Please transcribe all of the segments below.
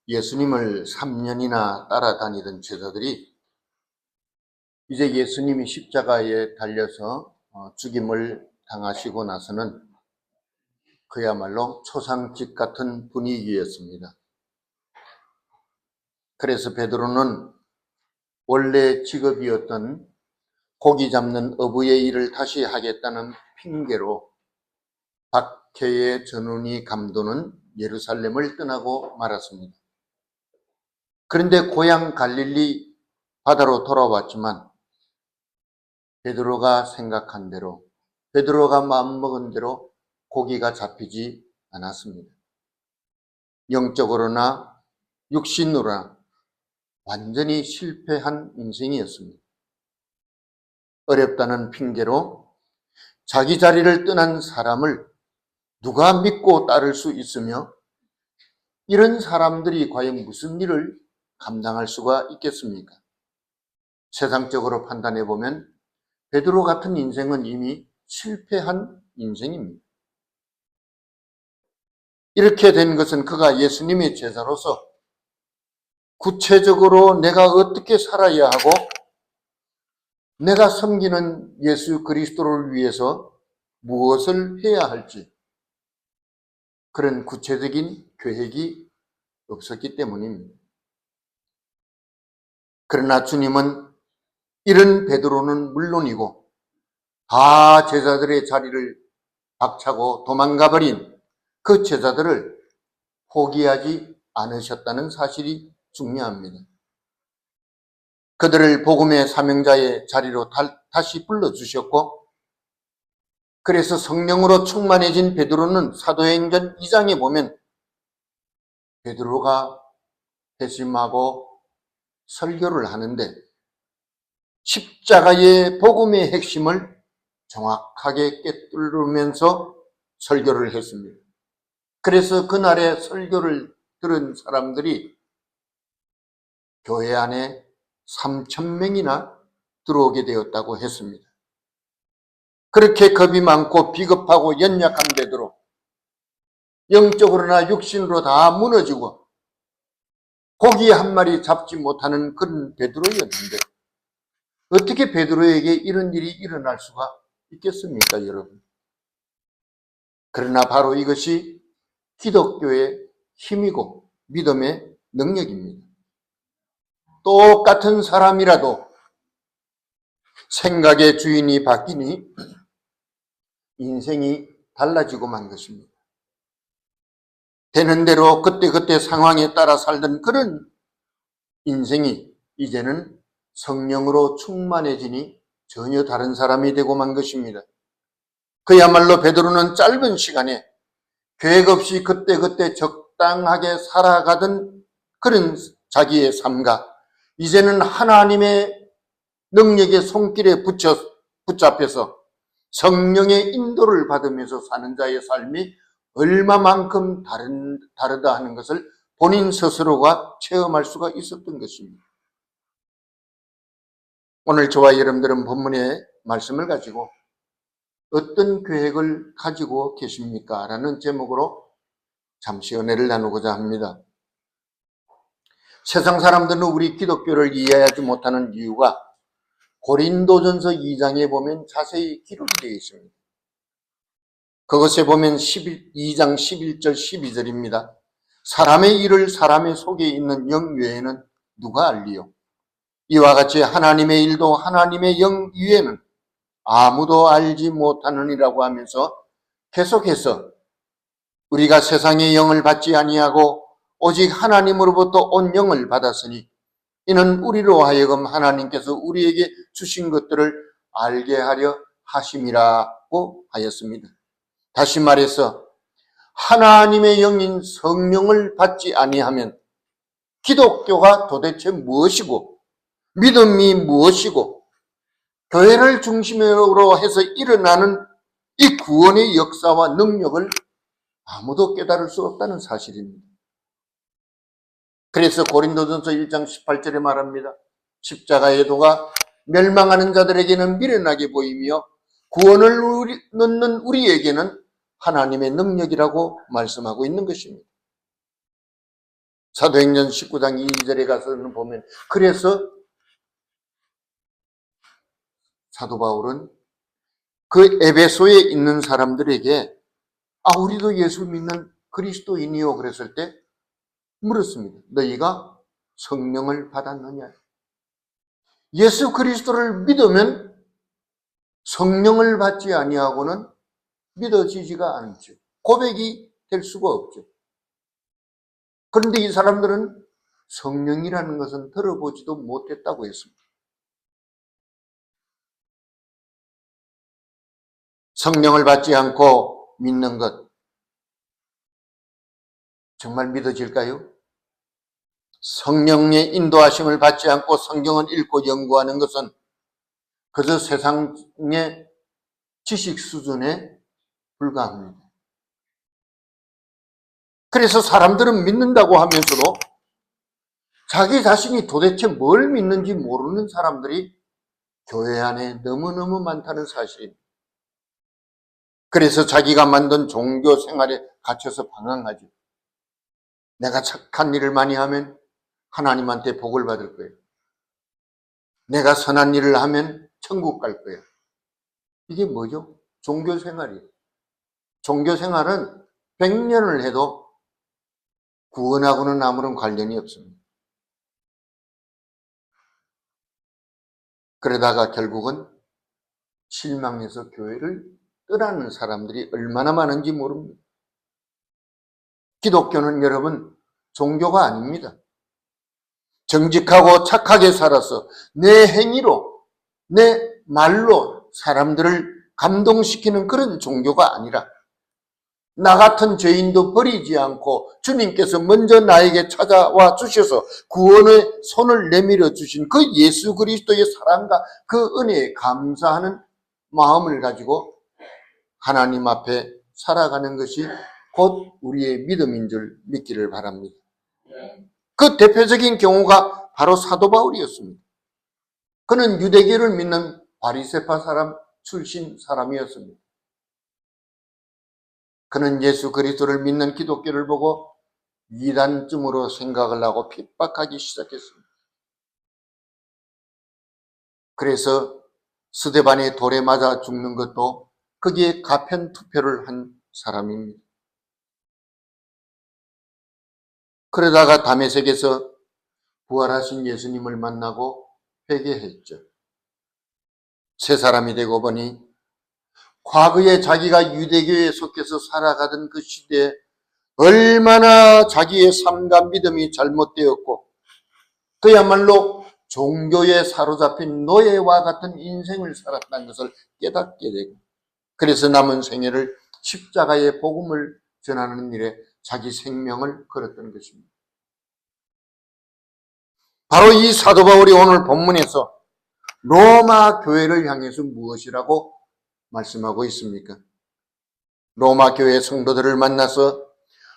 예수님을 3년이나 따라다니던 제자들이 이제 예수님이 십자가에 달려서 죽임을 당하시고 나서는 그야말로 초상집 같은 분위기였습니다. 그래서 베드로는 원래 직업이었던 고기 잡는 어부의 일을 다시 하겠다는 핑계로 박해의 전운이 감도는 예루살렘을 떠나고 말았습니다. 그런데 고향 갈릴리 바다로 돌아왔지만 베드로가 생각한 대로, 베드로가 마음먹은 대로 고기가 잡히지 않았습니다. 영적으로나 육신으로나 완전히 실패한 인생이었습니다. 어렵다는 핑계로 자기 자리를 떠난 사람을 누가 믿고 따를 수 있으며 이런 사람들이 과연 무슨 일을 감당할 수가 있겠습니까? 세상적으로 판단해 보면 베드로 같은 인생은 이미 실패한 인생입니다. 이렇게 된 것은 그가 예수님의 제자로서 구체적으로 내가 어떻게 살아야 하고 내가 섬기는 예수 그리스도를 위해서 무엇을 해야 할지 그런 구체적인 계획이 없었기 때문입니다. 그러나 주님은 이런 베드로는 물론이고 다 제자들의 자리를 박차고 도망가버린 그 제자들을 포기하지 않으셨다는 사실이 중요합니다. 그들을 복음의 사명자의 자리로 다시 불러주셨고 그래서 성령으로 충만해진 베드로는 사도행전 2장에 보면 베드로가 회심하고 설교를 하는데 십자가의 복음의 핵심을 정확하게 꿰뚫으면서 설교를 했습니다. 그래서 그날의 설교를 들은 사람들이 교회 안에 3,000명이나 들어오게 되었다고 했습니다. 그렇게 겁이 많고 비겁하고 연약한 베드로, 영적으로나 육신으로 다 무너지고 고기 한 마리 잡지 못하는 그런 베드로였는데 어떻게 베드로에게 이런 일이 일어날 수가 있겠습니까, 여러분? 그러나 바로 이것이 기독교의 힘이고 믿음의 능력입니다. 똑같은 사람이라도 생각의 주인이 바뀌니 인생이 달라지고 만 것입니다. 되는 대로 그때그때 상황에 따라 살던 그런 인생이 이제는 성령으로 충만해지니 전혀 다른 사람이 되고 만 것입니다. 그야말로 베드로는 짧은 시간에 계획 없이 그때그때 적당하게 살아가던 그런 자기의 삶과 이제는 하나님의 능력의 손길에 붙잡혀서 성령의 인도를 받으면서 사는 자의 삶이 얼마만큼 다르다 하는 것을 본인 스스로가 체험할 수가 있었던 것입니다. 오늘 저와 여러분들은 본문의 말씀을 가지고 어떤 계획을 가지고 계십니까? 라는 제목으로 잠시 은혜를 나누고자 합니다. 세상 사람들은 우리 기독교를 이해하지 못하는 이유가 고린도전서 2장에 보면 자세히 기록이 되어 있습니다. 그것에 보면 2장 11절 12절입니다. 사람의 일을 사람의 속에 있는 영 외에는 누가 알리요? 이와 같이 하나님의 일도 하나님의 영 위에는 아무도 알지 못하느니라고 하면서 계속해서 우리가 세상의 영을 받지 아니하고 오직 하나님으로부터 온 영을 받았으니 이는 우리로 하여금 하나님께서 우리에게 주신 것들을 알게 하려 하심이라고 하였습니다. 다시 말해서 하나님의 영인 성령을 받지 아니하면 기독교가 도대체 무엇이고 믿음이 무엇이고 교회를 중심으로 해서 일어나는 이 구원의 역사와 능력을 아무도 깨달을 수 없다는 사실입니다. 그래서 고린도전서 1장 18절에 말합니다. 십자가의 도가 멸망하는 자들에게는 미련하게 보이며 구원을 얻는 우리에게는 하나님의 능력이라고 말씀하고 있는 것입니다. 사도행전 19장 2절에 가서는 보면, 그래서 사도 바울은 그 에베소에 있는 사람들에게 우리도 예수 믿는 그리스도인이요 그랬을 때 물었습니다. 너희가 성령을 받았느냐? 예수 그리스도를 믿으면 성령을 받지 아니하고는 믿어지지가 않죠. 고백이 될 수가 없죠. 그런데 이 사람들은 성령이라는 것은 들어보지도 못했다고 했습니다. 성령을 받지 않고 믿는 것 정말 믿어질까요? 성령의 인도하심을 받지 않고 성경을 읽고 연구하는 것은 그저 세상의 지식 수준에 불과합니다. 그래서 사람들은 믿는다고 하면서도 자기 자신이 도대체 뭘 믿는지 모르는 사람들이 교회 안에 너무너무 많다는 사실입니다. 그래서 자기가 만든 종교 생활에 갇혀서 방황하죠. 내가 착한 일을 많이 하면 하나님한테 복을 받을 거예요. 내가 선한 일을 하면 천국 갈 거예요. 이게 뭐죠? 종교 생활이에요. 종교 생활은 100년을 해도 구원하고는 아무런 관련이 없습니다. 그러다가 결국은 실망해서 교회를 떠나는 사람들이 얼마나 많은지 모릅니다. 기독교는 여러분 종교가 아닙니다. 정직하고 착하게 살아서 내 행위로, 내 말로 사람들을 감동시키는 그런 종교가 아니라 나 같은 죄인도 버리지 않고 주님께서 먼저 나에게 찾아와 주셔서 구원의 손을 내밀어 주신 그 예수 그리스도의 사랑과 그 은혜에 감사하는 마음을 가지고 하나님 앞에 살아가는 것이 곧 우리의 믿음인 줄 믿기를 바랍니다. 그 대표적인 경우가 바로 사도 바울이었습니다. 그는 유대교를 믿는 바리새파 사람 출신 사람이었습니다. 그는 예수 그리스도를 믿는 기독교를 보고 이단쯤으로 생각을 하고 핍박하기 시작했습니다. 그래서 스데반의 돌에 맞아 죽는 것도 거기에 가편 투표를 한 사람입니다. 그러다가 다메섹에서 부활하신 예수님을 만나고 회개했죠. 새 사람이 되고 보니 과거에 자기가 유대교에 속해서 살아가던 그 시대에 얼마나 자기의 삶과 믿음이 잘못되었고 그야말로 종교에 사로잡힌 노예와 같은 인생을 살았다는 것을 깨닫게 되고 그래서 남은 생애를 십자가의 복음을 전하는 일에 자기 생명을 걸었던 것입니다. 바로 이 사도 바울이 오늘 본문에서 로마 교회를 향해서 무엇이라고 말씀하고 있습니까? 로마 교회 성도들을 만나서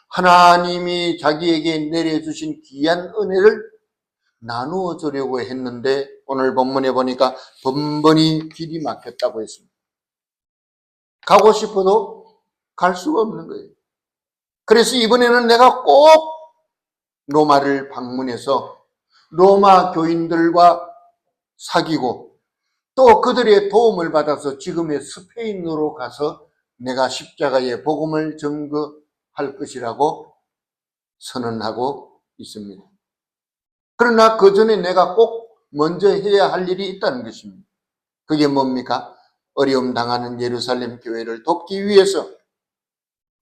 하나님이 자기에게 내려주신 귀한 은혜를 나누어 주려고 했는데 오늘 본문에 보니까 번번이 길이 막혔다고 했습니다. 가고 싶어도 갈 수가 없는 거예요. 그래서 이번에는 내가 꼭 로마를 방문해서 로마 교인들과 사귀고 또 그들의 도움을 받아서 지금의 스페인으로 가서 내가 십자가의 복음을 증거할 것이라고 선언하고 있습니다. 그러나 그 전에 내가 꼭 먼저 해야 할 일이 있다는 것입니다. 그게 뭡니까? 어려움 당하는 예루살렘 교회를 돕기 위해서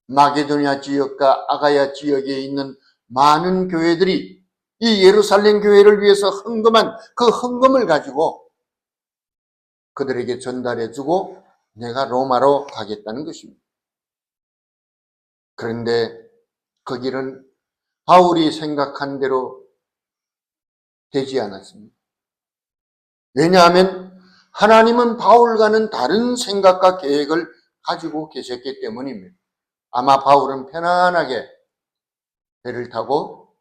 마게도니아 지역과 아가야 지역에 있는 많은 교회들이 이 예루살렘 교회를 위해서 헌금한 그 헌금을 가지고 그들에게 전달해주고 내가 로마로 가겠다는 것입니다. 그런데 그 길은 바울이 생각한 대로 되지 않았습니다. 왜냐하면 하나님은 바울과는 다른 생각과 계획을 가지고 계셨기 때문입니다. 아마 바울은 편안하게 배를 타고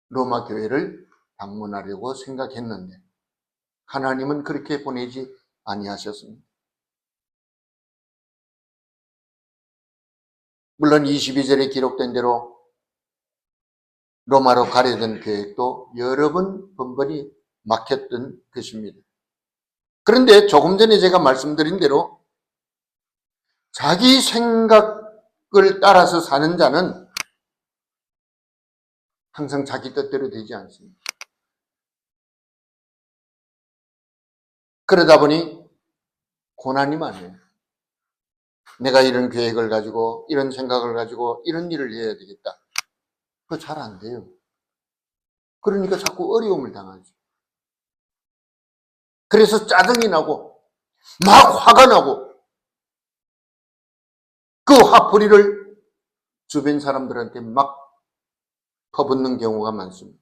로마 교회를 방문하려고 생각했는데 하나님은 그렇게 보내지 아니하셨습니다. 물론 22절에 기록된 대로 로마로 가려던 계획도 여러 번 번번이 막혔던 것입니다. 그런데 조금 전에 제가 말씀드린 대로 자기 생각을 따라서 사는 자는 항상 자기 뜻대로 되지 않습니다. 그러다 보니 고난이 많아요. 내가 이런 계획을 가지고 이런 생각을 가지고 이런 일을 해야 되겠다. 그거 잘 안 돼요. 그러니까 자꾸 어려움을 당하죠. 그래서 짜증이 나고 막 화가 나고 그 화풀이를 주변 사람들한테 막 퍼붓는 경우가 많습니다.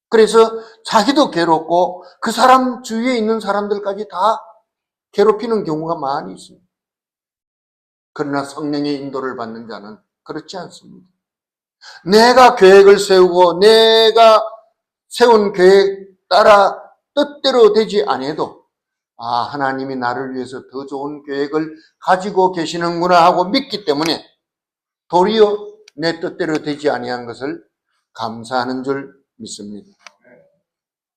그래서 자기도 괴롭고 그 사람 주위에 있는 사람들까지 다 괴롭히는 경우가 많이 있습니다. 그러나 성령의 인도를 받는 자는 그렇지 않습니다. 내가 계획을 세우고 내가 세운 계획 따라 뜻대로 되지 아니해도 하나님이 나를 위해서 더 좋은 계획을 가지고 계시는구나 하고 믿기 때문에 도리어 내 뜻대로 되지 아니한 것을 감사하는 줄 믿습니다.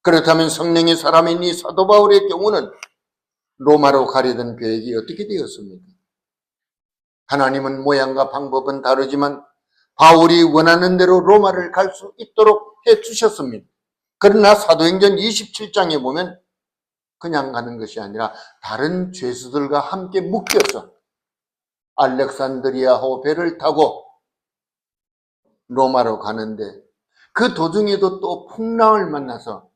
그렇다면 성령의 사람인 이 사도 바울의 경우는 로마로 가려던 계획이 어떻게 되었습니까? 하나님은 모양과 방법은 다르지만 바울이 원하는 대로 로마를 갈 수 있도록 해주셨습니다. 그러나 사도행전 27장에 보면 그냥 가는 것이 아니라 다른 죄수들과 함께 묶여서 알렉산드리아호 배를 타고 로마로 가는데 그 도중에도 또 풍랑을 만나서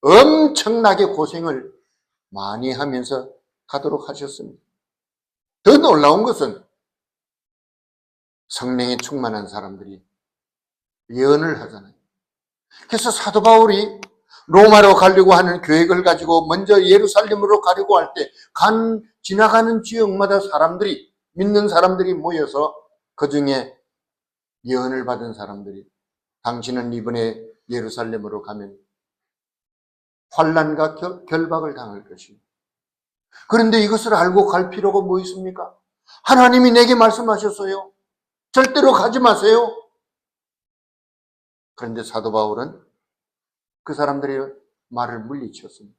엄청나게 고생을 많이 하면서 가도록 하셨습니다. 더 놀라운 것은 성령에 충만한 사람들이 예언을 하잖아요. 그래서 사도 바울이 로마로 가려고 하는 계획을 가지고 먼저 예루살렘으로 가려고 할 때 지나가는 지역마다 믿는 사람들이 모여서 그 중에 예언을 받은 사람들이 당신은 이번에 예루살렘으로 가면 환난과 결박을 당할 것입니다. 그런데 이것을 알고 갈 필요가 뭐 있습니까? 하나님이 내게 말씀하셨어요. 절대로 가지 마세요. 그런데 사도 바울은 그 사람들의 말을 물리쳤습니다.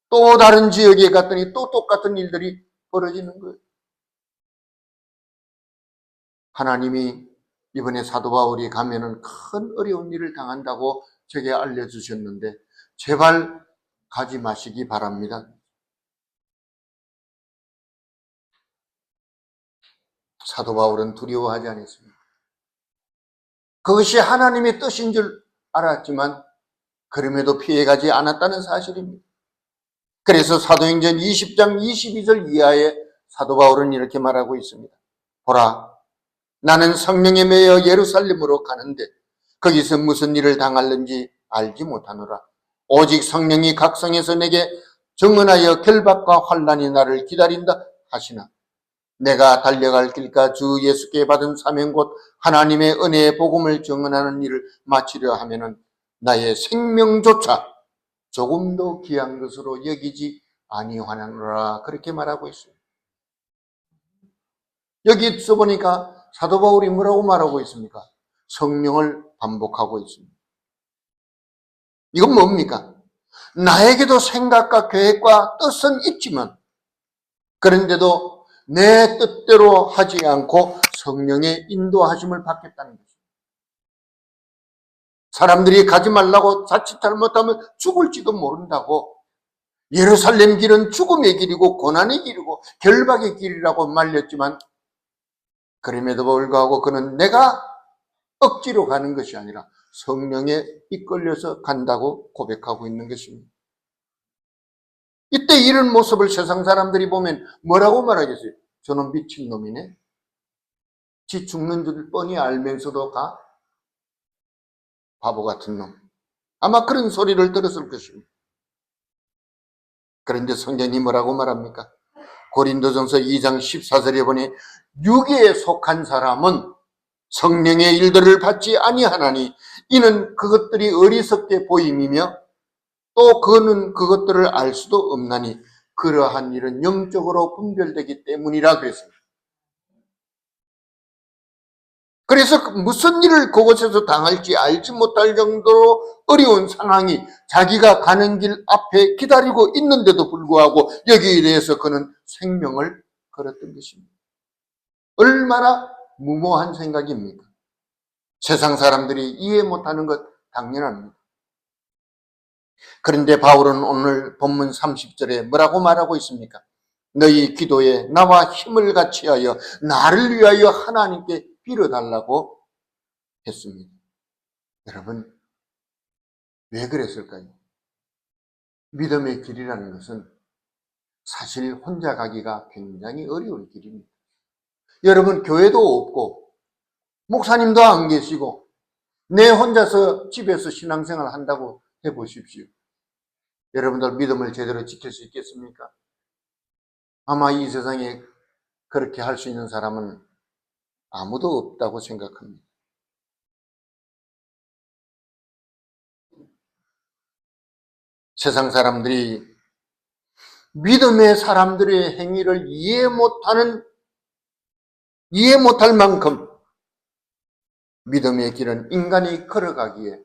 또 다른 지역에 갔더니 또 똑같은 일들이 벌어지는 거예요. 하나님이 이번에 사도 바울이 가면은 큰 어려운 일을 당한다고 제게 알려주셨는데 제발 가지 마시기 바랍니다. 사도 바울은 두려워하지 않았습니다. 그것이 하나님의 뜻인 줄 알았지만 그럼에도 피해가지 않았다는 사실입니다. 그래서 사도행전 20장 22절 이하에 사도 바울은 이렇게 말하고 있습니다. 보라, 나는 성령에 매여 예루살렘으로 가는데 거기서 무슨 일을 당할는지 알지 못하노라. 오직 성령이 각성해서 내게 증언하여 결박과 환난이 나를 기다린다 하시나 내가 달려갈 길과 주 예수께 받은 사명 곧 하나님의 은혜의 복음을 증언하는 일을 마치려 하면은 나의 생명조차 조금도 귀한 것으로 여기지 아니하노라. 그렇게 말하고 있습니다. 여기 써보니까 사도 바울이 뭐라고 말하고 있습니까? 성령을 반복하고 있습니다. 이건 뭡니까? 나에게도 생각과 계획과 뜻은 있지만 그런데도 내 뜻대로 하지 않고 성령의 인도하심을 받겠다는 것입니다. 사람들이 가지 말라고 자칫 잘못하면 죽을지도 모른다고 예루살렘 길은 죽음의 길이고 고난의 길이고 결박의 길이라고 말렸지만 그럼에도 불구하고 그는 내가 억지로 가는 것이 아니라 성령에 이끌려서 간다고 고백하고 있는 것입니다. 이때 이런 모습을 세상 사람들이 보면 뭐라고 말하겠어요? 저는 미친놈이네. 지 죽는 줄 뻔히 알면서도 가? 바보 같은 놈. 아마 그런 소리를 들었을 것입니다. 그런데 성경이 뭐라고 말합니까? 고린도전서 2장 14절에 보니 육에 속한 사람은 성령의 일들을 받지 아니하나니 이는 그것들이 어리석게 보임이며 또 그는 그것들을 알 수도 없나니 그러한 일은 영적으로 분별되기 때문이라 그랬습니다. 그래서 무슨 일을 그곳에서 당할지 알지 못할 정도로 어려운 상황이 자기가 가는 길 앞에 기다리고 있는데도 불구하고 여기에 대해서 그는 생명을 걸었던 것입니다. 얼마나 무모한 생각입니까? 세상 사람들이 이해 못하는 것 당연합니다. 그런데 바울은 오늘 본문 30절에 뭐라고 말하고 있습니까? 너희 기도에 나와 힘을 같이 하여 나를 위하여 하나님께 빌어달라고 했습니다. 여러분, 왜 그랬을까요? 믿음의 길이라는 것은 사실 혼자 가기가 굉장히 어려운 길입니다. 여러분, 교회도 없고 목사님도 안 계시고 내 혼자서 집에서 신앙생활 한다고 해보십시오. 여러분들 믿음을 제대로 지킬 수 있겠습니까? 아마 이 세상에 그렇게 할 수 있는 사람은 아무도 없다고 생각합니다. 세상 사람들이 믿음의 사람들의 행위를 이해 못할 만큼 믿음의 길은 인간이 걸어가기에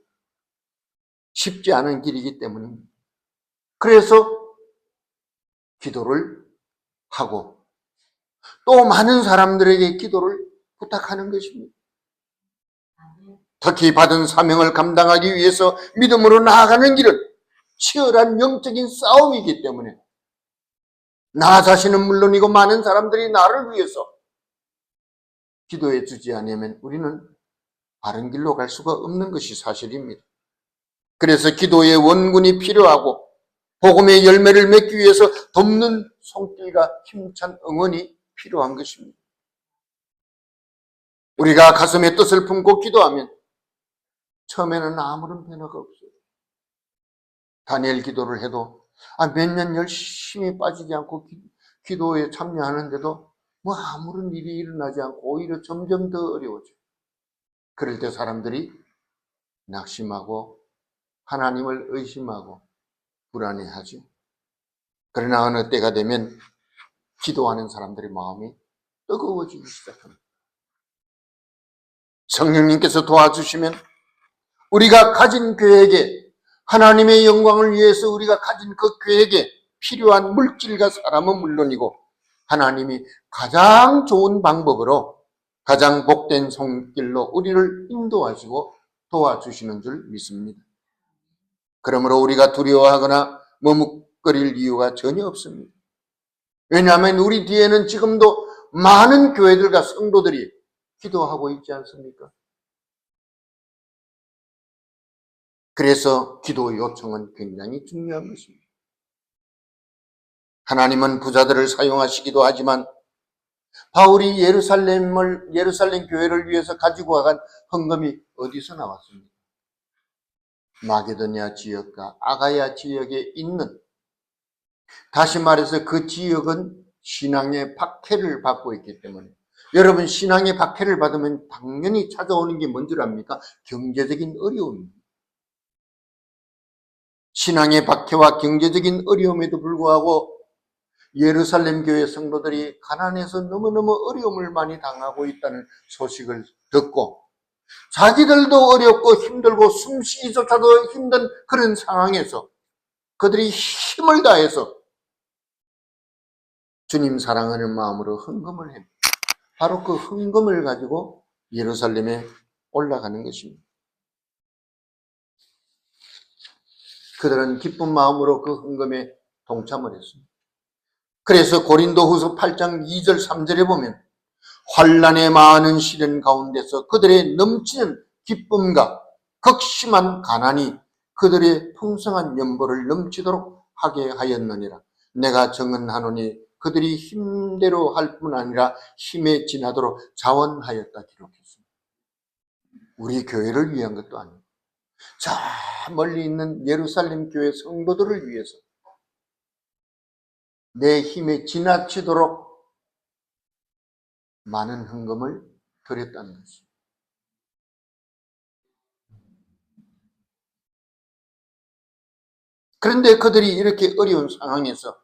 쉽지 않은 길이기 때문입니다. 그래서 기도를 하고 또 많은 사람들에게 기도를 부탁하는 것입니다. 특히 받은 사명을 감당하기 위해서 믿음으로 나아가는 길은 치열한 영적인 싸움이기 때문에 나 자신은 물론이고 많은 사람들이 나를 위해서 기도해 주지 않으면 우리는 바른 길로 갈 수가 없는 것이 사실입니다. 그래서 기도의 원군이 필요하고 복음의 열매를 맺기 위해서 돕는 손길과 힘찬 응원이 필요한 것입니다. 우리가 가슴에 뜻을 품고 기도하면 처음에는 아무런 변화가 없어요. 다니엘 기도를 해도 몇 년 열심히 빠지지 않고 기도에 참여하는데도 아무런 일이 일어나지 않고 오히려 점점 더 어려워져요. 그럴 때 사람들이 낙심하고 하나님을 의심하고 불안해하죠. 그러나 어느 때가 되면 기도하는 사람들의 마음이 뜨거워지기 시작합니다. 성령님께서 도와주시면 우리가 가진 계획에 하나님의 영광을 위해서 우리가 가진 그 계획에 필요한 물질과 사람은 물론이고 하나님이 가장 좋은 방법으로 가장 복된 손길로 우리를 인도하시고 도와주시는 줄 믿습니다. 그러므로 우리가 두려워하거나 머뭇거릴 이유가 전혀 없습니다. 왜냐하면 우리 뒤에는 지금도 많은 교회들과 성도들이 기도하고 있지 않습니까? 그래서 기도 요청은 굉장히 중요한 것입니다. 하나님은 부자들을 사용하시기도 하지만 바울이 예루살렘 교회를 위해서 가지고 간 헌금이 어디서 나왔습니까? 마게도냐 지역과 아가야 지역에 있는, 다시 말해서 그 지역은 신앙의 박해를 받고 있기 때문에, 여러분 신앙의 박해를 받으면 당연히 찾아오는 게 뭔 줄 압니까? 경제적인 어려움입니다. 신앙의 박해와 경제적인 어려움에도 불구하고 예루살렘 교회 성도들이 가난해서 너무너무 어려움을 많이 당하고 있다는 소식을 듣고 자기들도 어렵고 힘들고 숨쉬기조차도 힘든 그런 상황에서 그들이 힘을 다해서 주님 사랑하는 마음으로 헌금을 합니다. 바로 그 헌금을 가지고 예루살렘에 올라가는 것입니다. 그들은 기쁜 마음으로 그 헌금에 동참을 했습니다. 그래서 고린도후서 8장 2절 3절에 보면 환난의 많은 시련 가운데서 그들의 넘치는 기쁨과 극심한 가난이 그들의 풍성한 연보를 넘치도록 하게 하였느니라. 내가 정언하노니 그들이 힘대로 할 뿐 아니라 힘에 지나도록 자원하였다 기록했습니다. 우리 교회를 위한 것도 아니고 저 멀리 있는 예루살렘 교회 성도들을 위해서 내 힘에 지나치도록 많은 헌금을 드렸다는 것입니다. 그런데 그들이 이렇게 어려운 상황에서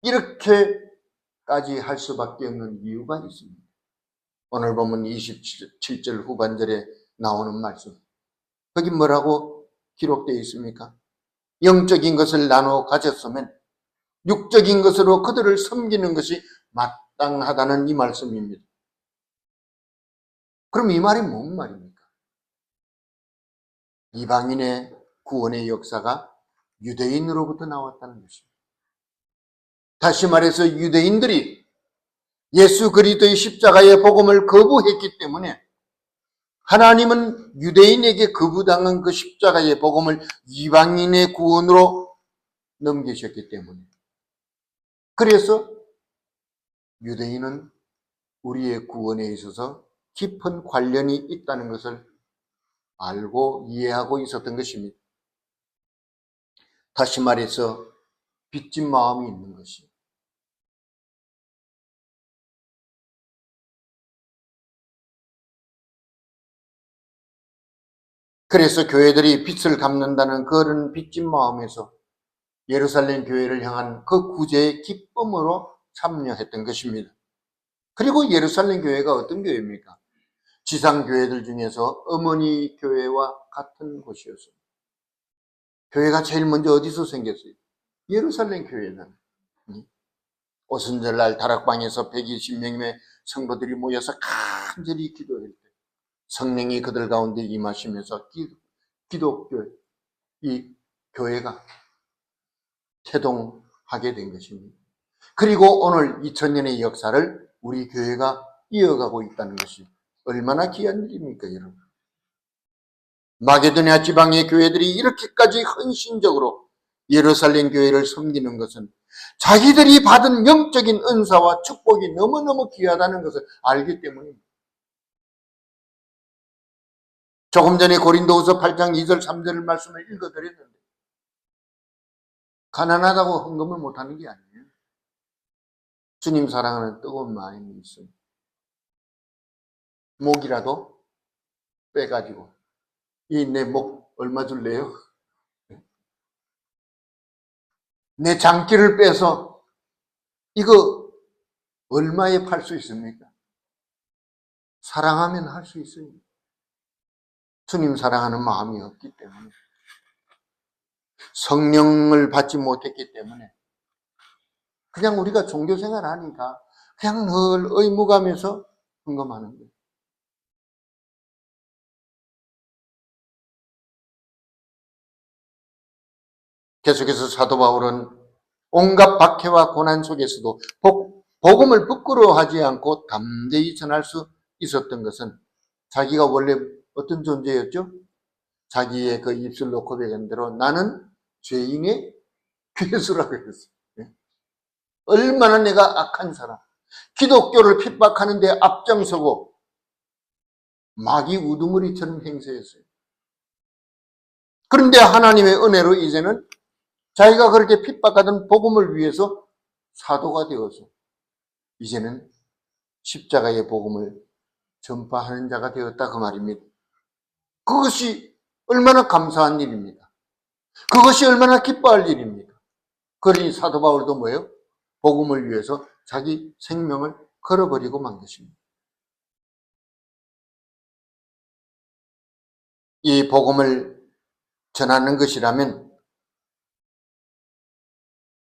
이렇게까지 할 수밖에 없는 이유가 있습니다. 오늘 보면 27절 후반절에 나오는 말씀. 거기 뭐라고 기록되어 있습니까? 영적인 것을 나눠 가졌으면 육적인 것으로 그들을 섬기는 것이 마땅하다는 이 말씀입니다. 그럼 이 말이 뭔 말입니까? 이방인의 구원의 역사가 유대인으로부터 나왔다는 것입니다. 다시 말해서 유대인들이 예수 그리스도의 십자가의 복음을 거부했기 때문에 하나님은 유대인에게 거부당한 그 십자가의 복음을 이방인의 구원으로 넘기셨기 때문에, 그래서 유대인은 우리의 구원에 있어서 깊은 관련이 있다는 것을 알고 이해하고 있었던 것입니다. 다시 말해서 빚진 마음이 있는 것이, 그래서 교회들이 빚을 갚는다는 그런 빚진 마음에서 예루살렘 교회를 향한 그 구제의 기쁨으로 참여했던 것입니다. 그리고 예루살렘 교회가 어떤 교회입니까? 지상 교회들 중에서 어머니 교회와 같은 곳이었습니다. 교회가 제일 먼저 어디서 생겼어요? 예루살렘 교회는. 오순절날 다락방에서 120명의 성도들이 모여서 간절히 기도할 때 성령이 그들 가운데 임하시면서 기독교, 이 교회가 태동하게 된 것입니다. 그리고 오늘 2000년의 역사를 우리 교회가 이어가고 있다는 것이 얼마나 귀한 일입니까, 여러분? 마게도냐 지방의 교회들이 이렇게까지 헌신적으로 예루살렘 교회를 섬기는 것은 자기들이 받은 영적인 은사와 축복이 너무너무 귀하다는 것을 알기 때문입니다. 조금 전에 고린도후서 8장 2절 3절 말씀을 읽어드렸는데, 가난하다고 헌금을 못하는 게 아니에요. 주님 사랑하는 뜨거운 마음이 있습니다. 목이라도 빼가지고, 이 내 목 얼마 줄래요? 내 장기를 빼서 이거 얼마에 팔 수 있습니까? 사랑하면 할 수 있어요. 주님 사랑하는 마음이 없기 때문에, 성령을 받지 못했기 때문에, 그냥 우리가 종교생활 하니까 그냥 늘 의무감에서 헌금하는 거예요. 계속해서 사도 바울은 온갖 박해와 고난 속에서도 복음을 부끄러워하지 않고 담대히 전할 수 있었던 것은 자기가 원래 어떤 존재였죠? 자기의 그 입술로 고백한 대로 나는 죄인의 괴수라고 했어요. 얼마나 내가 악한 사람, 기독교를 핍박하는데 앞장서고 마귀 우두머리처럼 행세했어요. 그런데 하나님의 은혜로 이제는 자기가 그렇게 핍박하던 복음을 위해서 사도가 되어서 이제는 십자가의 복음을 전파하는 자가 되었다, 그 말입니다. 그것이 얼마나 감사한 일입니다. 그것이 얼마나 기뻐할 일입니까? 그러니 사도 바울도 뭐예요? 복음을 위해서 자기 생명을 걸어버리고 만 것입니다. 이 복음을 전하는 것이라면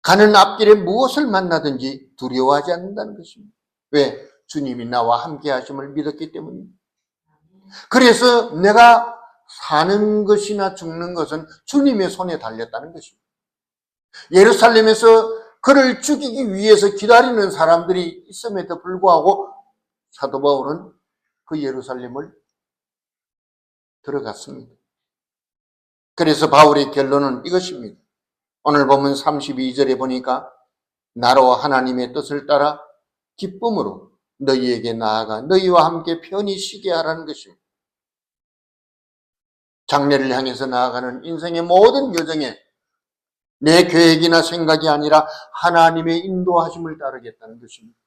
가는 앞길에 무엇을 만나든지 두려워하지 않는다는 것입니다. 왜? 주님이 나와 함께 하심을 믿었기 때문입니다. 그래서 내가 사는 것이나 죽는 것은 주님의 손에 달렸다는 것입니다. 예루살렘에서 그를 죽이기 위해서 기다리는 사람들이 있음에도 불구하고 사도 바울은 그 예루살렘을 들어갔습니다. 그래서 바울의 결론은 이것입니다. 오늘 보면 32절에 보니까 나로 하나님의 뜻을 따라 기쁨으로 너희에게 나아가 너희와 함께 편히 쉬게 하라는 것입니다. 장래를 향해서 나아가는 인생의 모든 여정에 내 계획이나 생각이 아니라 하나님의 인도하심을 따르겠다는 것입니다.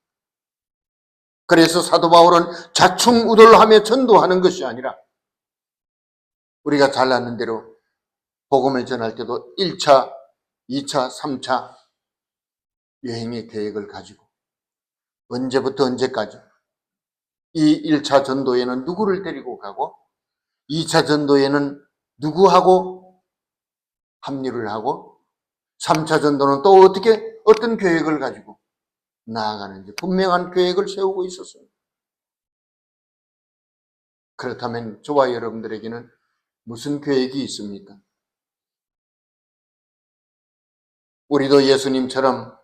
그래서 사도 바울은 자충우돌하며 전도하는 것이 아니라 우리가 잘 아는 대로 복음을 전할 때도 1차, 2차, 3차 여행의 계획을 가지고 언제부터 언제까지 이 1차 전도에는 누구를 데리고 가고 2차 전도에는 누구하고 합류를 하고 3차 전도는 또 어떤 계획을 가지고 나아가는지 분명한 계획을 세우고 있었습니다. 그렇다면 저와 여러분들에게는 무슨 계획이 있습니까? 우리도 예수님처럼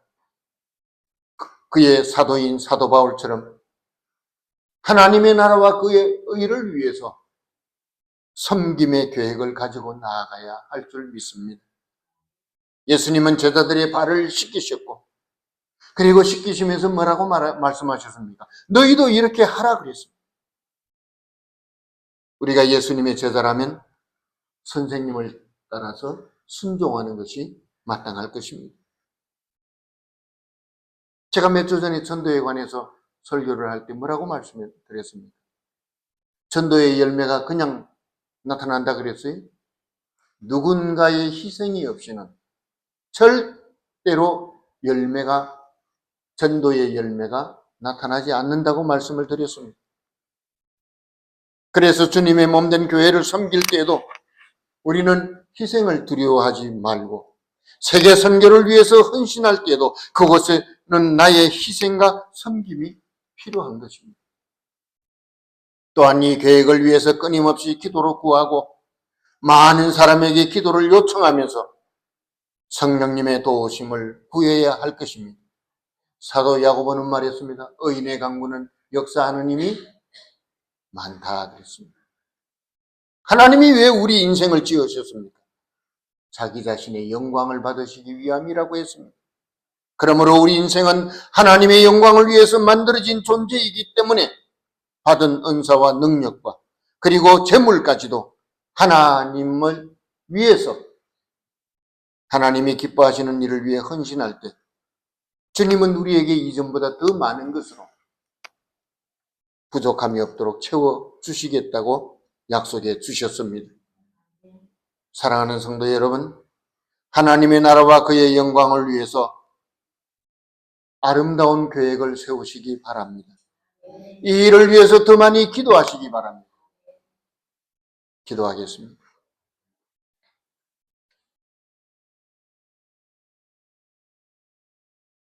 그의 사도인 사도 바울처럼 하나님의 나라와 그의 의를 위해서 섬김의 계획을 가지고 나아가야 할 줄 믿습니다. 예수님은 제자들의 발을 씻기셨고 그리고 씻기시면서 뭐라고 말씀하셨습니까? 너희도 이렇게 하라 그랬습니다. 우리가 예수님의 제자라면 선생님을 따라서 순종하는 것이 마땅할 것입니다. 제가 몇 주 전에 전도에 관해서 설교를 할 때 뭐라고 말씀을 드렸습니까? 전도의 열매가 그냥 나타난다 그랬어요? 누군가의 희생이 없이는 절대로 전도의 열매가 나타나지 않는다고 말씀을 드렸습니다. 그래서 주님의 몸된 교회를 섬길 때에도 우리는 희생을 두려워하지 말고 세계 선교를 위해서 헌신할 때에도 그곳에는 나의 희생과 섬김이 필요한 것입니다. 또한 이 계획을 위해서 끊임없이 기도로 구하고 많은 사람에게 기도를 요청하면서 성령님의 도우심을 구해야 할 것입니다. 사도 야고보는 말했습니다. 의인의 강구는 역사하는 힘이 많다 그랬습니다. 하나님이 왜 우리 인생을 지으셨습니까? 자기 자신의 영광을 받으시기 위함이라고 했습니다. 그러므로 우리 인생은 하나님의 영광을 위해서 만들어진 존재이기 때문에 받은 은사와 능력과 그리고 재물까지도 하나님을 위해서 하나님이 기뻐하시는 일을 위해 헌신할 때 주님은 우리에게 이전보다 더 많은 것으로 부족함이 없도록 채워주시겠다고 약속해 주셨습니다. 사랑하는 성도 여러분, 하나님의 나라와 그의 영광을 위해서 아름다운 계획을 세우시기 바랍니다. 이 일을 위해서 더 많이 기도하시기 바랍니다. 기도하겠습니다.